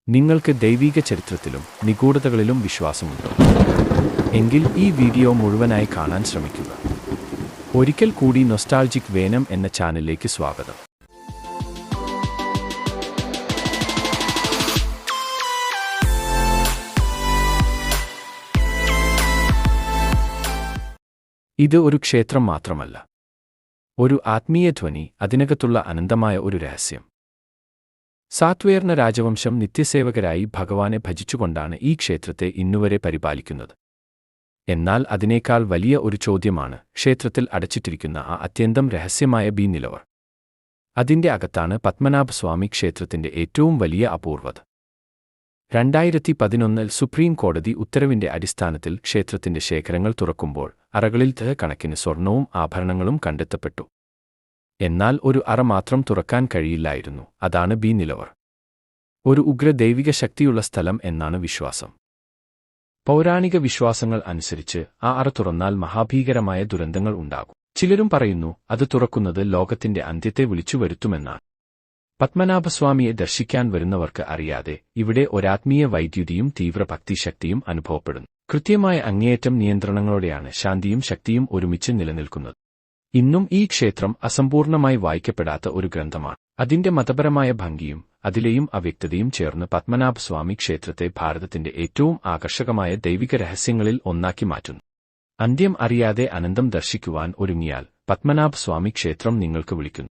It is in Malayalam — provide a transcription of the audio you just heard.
നിങ്ങൾക്ക് ദൈവിക ചരിത്രത്തിലും നിഗൂഢതകളിലും വിശ്വാസമുണ്ടോ? എങ്കിൽ ഈ വീഡിയോ മുഴുവനായി കാണാൻ ശ്രമിക്കുക. ഒരിക്കൽ കൂടി നൊസ്റ്റാൾജിക് വേനം എന്ന ചാനലിലേക്ക് സ്വാഗതം. ഇത് ഒരു ക്ഷേത്രം മാത്രമല്ല, ഒരു ആത്മീയ ധ്വനി, അതിനകത്തുള്ള അനന്തമായ ഒരു രഹസ്യം. സാത്വേർണ രാജവംശം നിത്യസേവകരായി ഭഗവാനെ ഭജിച്ചുകൊണ്ടാണ് ഈ ക്ഷേത്രത്തെ ഇന്നുവരെ പരിപാലിക്കുന്നത്. എന്നാൽ അതിനേക്കാൾ വലിയ ഒരു ചോദ്യമാണ് ക്ഷേത്രത്തിൽ അടച്ചിട്ടിരിക്കുന്ന ആ അത്യന്തം രഹസ്യമായ നിലവർ. അതിന്റെ അകത്താണ് പത്മനാഭസ്വാമി ക്ഷേത്രത്തിന്റെ ഏറ്റവും വലിയ അപൂർവത. 2011 സുപ്രീം കോടതി ഉത്തരവിന്റെ അടിസ്ഥാനത്തിൽ ക്ഷേത്രത്തിന്റെ ശേഖരങ്ങൾ തുറക്കുമ്പോൾ അറകളിൽ കണക്കിന് സ്വർണവും ആഭരണങ്ങളും കണ്ടെത്തപ്പെട്ടു. എന്നാൽ ഒരു അറ മാത്രം തുറക്കാൻ കഴിയില്ലായിരുന്നു. അതാണ് നിലവർ. ഒരു ഉഗ്ര ദൈവിക ശക്തിയുള്ള സ്ഥലം എന്നാണ് വിശ്വാസം. പൗരാണിക വിശ്വാസങ്ങൾ അനുസരിച്ച് ആ അറ തുറന്നാൽ മഹാഭീകരമായ ദുരന്തങ്ങൾ ഉണ്ടാകും. ചിലരും പറയുന്നു അത് തുറക്കുന്നത് ലോകത്തിന്റെ അന്ത്യത്തെ വിളിച്ചു വരുത്തുമെന്നാണ്. പത്മനാഭസ്വാമിയെ ദർശിക്കാൻ വരുന്നവർക്ക് അറിയാതെ ഇവിടെ ഒരാത്മീയ വൈദ്യുതിയും തീവ്ര ഭക്തിശക്തിയും അനുഭവപ്പെടുന്നു. കൃത്യമായ അങ്ങേയറ്റം നിയന്ത്രണങ്ങളോടെയാണ് ശാന്തിയും ശക്തിയും ഒരുമിച്ച് നിലനിൽക്കുന്നത്. ഇന്നും ഈ ക്ഷേത്രം അസമ്പൂർണമായി വായിക്കപ്പെടാത്ത ഒരു ഗ്രന്ഥമാണ്. അതിന്റെ മതപരമായ ഭംഗിയും അതിലെയും അവ്യക്തതയും ചേർന്ന് പത്മനാഭസ്വാമി ക്ഷേത്രത്തെ ഭാരതത്തിന്റെ ഏറ്റവും ആകർഷകമായ ദൈവിക രഹസ്യങ്ങളിൽ ഒന്നാക്കി മാറ്റുന്നു. അന്ത്യം അറിയാതെ അനന്തം ദർശിക്കുവാൻ ഒരുങ്ങിയാൽ പത്മനാഭസ്വാമി ക്ഷേത്രം നിങ്ങൾക്ക് വിളിക്കുന്നു.